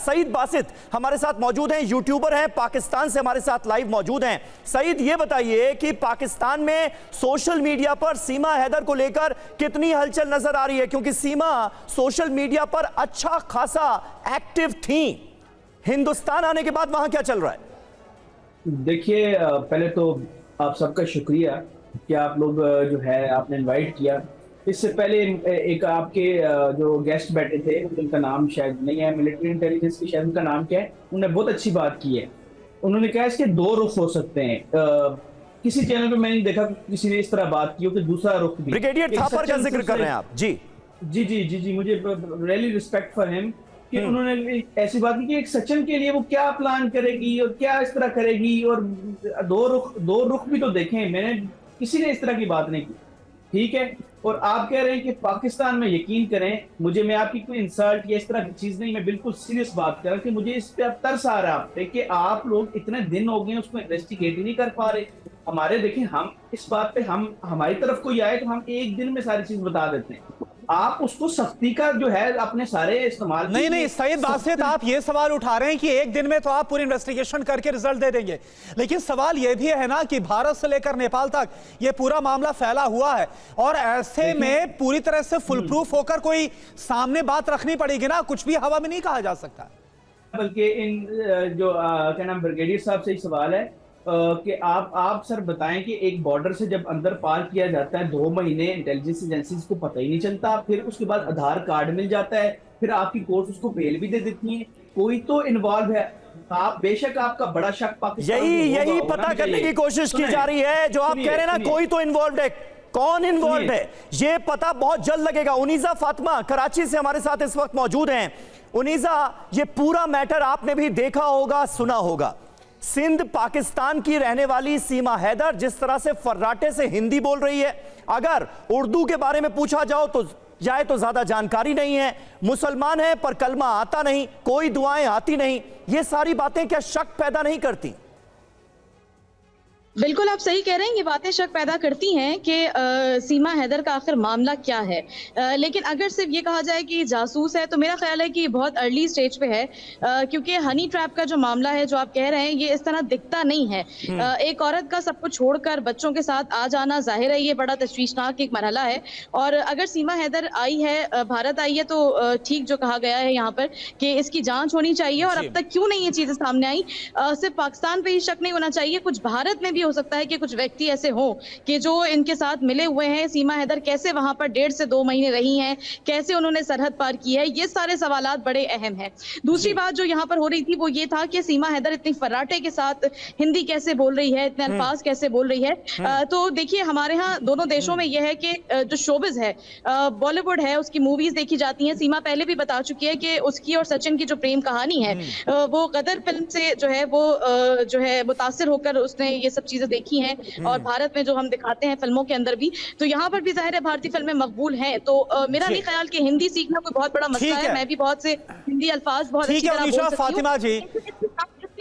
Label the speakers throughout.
Speaker 1: सईद बासित हमारे साथ मौजूद हैं, यूट्यूबर हैं, पाकिस्तान से हमारे साथ लाइव मौजूद हैं। सईद, ये बताइए कि पाकिस्तान में सोशल मीडिया पर सीमा हैदर को लेकर कितनी हलचल नजर आ रही है, क्योंकि सीमा सोशल मीडिया पर अच्छा खासा एक्टिव थी। हिंदुस्तान आने के बाद वहां क्या चल रहा है?
Speaker 2: देखिए, पहले तो आप सबका शुक्रिया कि आप लोग जो है आपने इनवाइट किया। इससे पहले एक आपके जो गेस्ट बैठे थे, उनका नाम शायद नहीं है, मिलिट्री इंटेलिजेंस की शायद उनका नाम क्या है, उन्होंने बहुत अच्छी बात की है। उन्होंने कहा इसके दो रुख हो सकते हैं। किसी चैनल पे मैंने देखा किसी ने इस तरह बात की हो कि दूसरा रुख भी।
Speaker 1: ब्रिगेडियर थापर का जिक्र कर रहे हैं आप? जी
Speaker 2: जी जी जी जी, मुझे रियली रिस्पेक्ट फॉर हिम कि उन्होंने ऐसी बात की कि एक सचिन के लिए वो क्या प्लान करेगी और क्या इस तरह करेगी, और दो रुख भी तो देखें। मैंने किसी ने इस तरह की बात नहीं की, ठीक है। और आप कह रहे हैं कि पाकिस्तान में, यकीन करें मुझे, मैं आपकी कोई इंसल्ट या इस तरह की चीज नहीं, मैं बिल्कुल सीरियस बात कर रहा हूं कि मुझे इस पे अब तरस आ रहा है कि आप लोग इतने दिन हो गए उसको इन्वेस्टिगेट ही नहीं कर पा रहे। हमारे देखें, हम इस बात पे हमारी तरफ कोई आए तो हम एक दिन में सारी चीज बता देते हैं। आप उसको सख्ती का जो है अपने सारे इस्तेमाल
Speaker 3: नहीं सईद बासित, आप ये सवाल उठा रहे हैं कि एक दिन में तो आप पूरी इन्वेस्टिगेशन करके रिजल्ट दे देंगे, लेकिन सवाल ये भी है ना कि भारत से लेकर नेपाल तक ये पूरा मामला फैला हुआ है, और ऐसे में पूरी तरह से फुल प्रूफ होकर कोई सामने बात रखनी पड़ेगी ना, कुछ भी हवा में नहीं कहा जा सकता।
Speaker 2: बल्कि इन जो क्या नाम ब्रिगेडियर साहब से ही सवाल है कि आप सर बताएं कि एक बॉर्डर से जब अंदर पार किया जाता है 2 महीने इंटेलिजेंस एजेंसीज को पता ही नहीं चलता, फिर उसके बाद आधार कार्ड मिल जाता है, फिर आपकी कोर्ट उसको बेल भी दे देती है, कोई तो इन्वॉल्व है। आप बेशक आपका बड़ा शक पाकिस्तान
Speaker 1: यही पता करने की कोशिश की जा रही है, जो आप कह रहे हैं ना, कोई तो इन्वॉल्व है। कौन इन्वॉल्व है ये पता बहुत जल्द लगेगा। उनीजा फातिमा कराची से हमारे साथ इस वक्त मौजूद हैं। उनीजा, ये पूरा मैटर आपने भी देखा होगा, सुना होगा। सिंध पाकिस्तान की रहने वाली सीमा हैदर जिस तरह से फर्राटे से हिंदी बोल रही है, अगर उर्दू के बारे में पूछा तो ज्यादा जानकारी नहीं है, मुसलमान है पर कलमा आता नहीं, कोई दुआएं आती नहीं, ये सारी बातें क्या शक पैदा नहीं करती?
Speaker 4: बिल्कुल आप सही कह रहे हैं, ये बातें शक पैदा करती हैं कि सीमा हैदर का आखिर मामला क्या है। लेकिन अगर सिर्फ ये कहा जाए कि जासूस है तो मेरा ख्याल है कि ये बहुत अर्ली स्टेज पे है, क्योंकि हनी ट्रैप का जो मामला है जो आप कह रहे हैं ये इस तरह दिखता नहीं है। एक औरत का सब कुछ छोड़कर बच्चों के साथ आ जाना, जाहिर है ये बड़ा तशवीशनाक एक मरहला है। और अगर सीमा हैदर आई है, भारत आई है, तो ठीक जो कहा गया है यहाँ पर कि इसकी जाँच होनी चाहिए। और अब तक क्यों नहीं ये चीज़ें सामने आई? सिर्फ पाकिस्तान पर ही शक नहीं होना चाहिए, कुछ भारत में भी हो सकता है कि कुछ व्यक्ति ऐसे हों कि जो इनके साथ मिले हुए हैं। सीमा हैदर कैसे वहां पर 1.5 से 2 महीने रही हैं, कैसे उन्होंने सरहद पार की है, ये सारे सवालात बड़े अहम हैं। दूसरी बात जो यहाँ पर हो रही थी वो ये था कि सीमा हैदर इतनी फर्राटे के साथ हिंदी कैसे बोल रही है, इतने अल्फाज कैसे बोल रही है। तो देखिए, हमारे यहाँ दोनों देशों में यह है कि जो शोबिज है, बॉलीवुड है, उसकी मूवीज देखी जाती हैं। सीमा पहले भी बता चुकी है कि उसकी और सचिन की जो प्रेम कहानी है वो गदर फिल्म से जो है वो जो है मुतासिर होकर उसने ये सब चीजें देखी हैं, और भारत में जो हम दिखाते हैं फिल्मों के अंदर भी, तो यहाँ पर भी जाहिर है भारतीय फिल्में मकबूल हैं। तो मेरा नहीं ख्याल कि हिंदी सीखना कोई बहुत बड़ा मसला है। मैं भी बहुत से हिंदी अल्फाज बहुत अच्छी तरह बोल सकती हूं।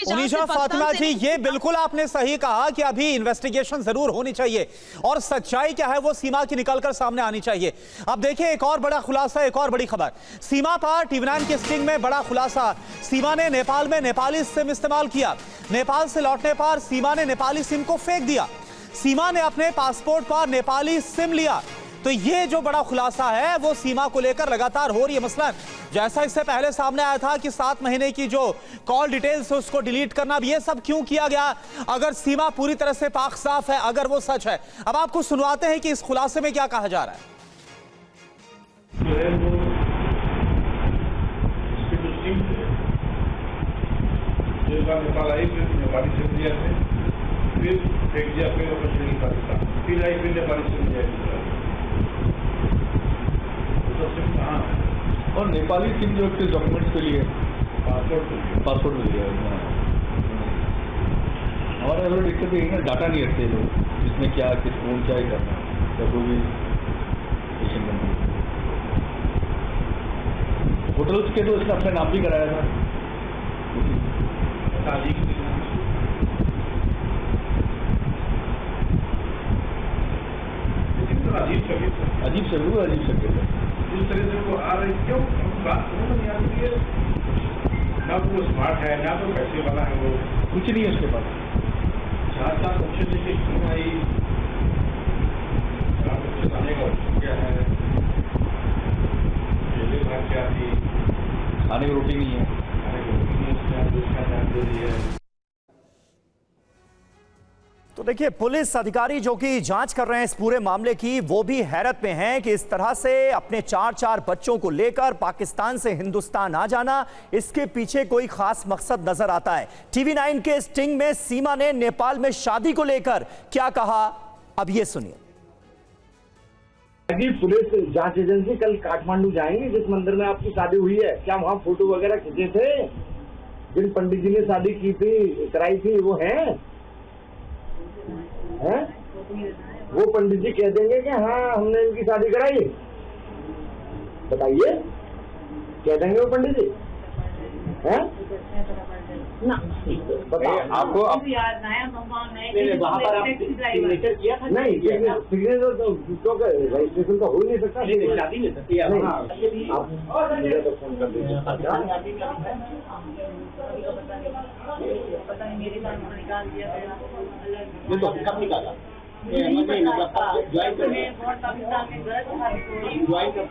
Speaker 3: उनीशा फातिमा जी, ये बिल्कुल आपने सही कहा कि अभी इन्वेस्टिगेशन जरूर होनी चाहिए और सच्चाई क्या है वो सीमा की निकलकर सामने आनी चाहिए। अब देखिए, एक और बड़ा खुलासा, एक और बड़ी खबर सीमा पर TV9 के स्टिंग में बड़ा खुलासा। सीमा ने नेपाल में नेपाली सिम इस्तेमाल किया। नेपाल से लौटने पर सीमा ने नेपाली सिम को फेंक दिया। सीमा ने अपने पासपोर्ट पर नेपाली सिम लिया। तो ये जो बड़ा खुलासा है वो सीमा को लेकर लगातार हो रही है। मसलन जैसा इससे पहले सामने आया था कि 7 महीने की जो कॉल डिटेल्स है उसको डिलीट करना, ये सब क्यों किया गया? अगर सीमा पूरी तरह से पाक साफ है, अगर वो सच है, अब आपको सुनवाते हैं कि इस खुलासे में क्या कहा जा रहा है।
Speaker 5: नेपाल आई, फिर नेपाली सिम लिया, फिर फेंक दिया, फिर वापस नहीं पाकिस्तान, फिर आई, फिर नेपाली सिम लिया। तो सिम कहाँ?
Speaker 6: और नेपाली सिम जो उसके डॉक्यूमेंट्स के लिए पासपोर्ट मिल गया। हमारा अगर दिक्कत यही ना, डाटा नहीं रखते लोग, इसमें क्या किस कौन क्या ही करना है, कोई भी होटल्स के तो इसने अपने नाम भी कराया था। अजीब से वो अजीब से
Speaker 5: जिस तरह से वो आ रही, क्यों बात समझ नहीं आती है। ना तो वो स्मार्ट है, ना तो पैसे वाला है, वो
Speaker 6: कुछ नहीं है उसके पास।
Speaker 5: 4 साल ऑप्शन देके क्यों आई, 4 ऑप्शन आने का क्या है, पहले बात क्या थी,
Speaker 6: खाने की रोटी नहीं है।
Speaker 5: खाने को उसका जान दे दी है।
Speaker 1: तो देखिए, पुलिस अधिकारी जो कि जांच कर रहे हैं इस पूरे मामले की, वो भी हैरत में हैं कि इस तरह से अपने 4 बच्चों को लेकर पाकिस्तान से हिंदुस्तान आ जाना, इसके पीछे कोई खास मकसद नजर आता है। TV9 के स्टिंग में सीमा ने नेपाल में शादी को लेकर क्या कहा, अब ये सुनिए।
Speaker 7: पुलिस जांच एजेंसी कल काठमांडू जाएंगे, जिस मंदिर में आपकी शादी हुई है, क्या वहाँ फोटो वगैरह खींचे थे? जिन पंडित जी ने शादी की थी, कराई थी, वो हैं? वो पंडित जी कह देंगे कि हाँ हमने इनकी शादी कराई? बताइए, कह देंगे वो पंडित जी? हैं? बताओ आपको वहाँ पर आप सिग्नेचर किया था? नहीं, सिग्नेचर तो रजिस्ट्रेशन तो हो ही नहीं सकता। शादी नहीं सकती आप मुझे तो फोन कर दीजिए। ये तो कब निकाला? ज्वाइन कर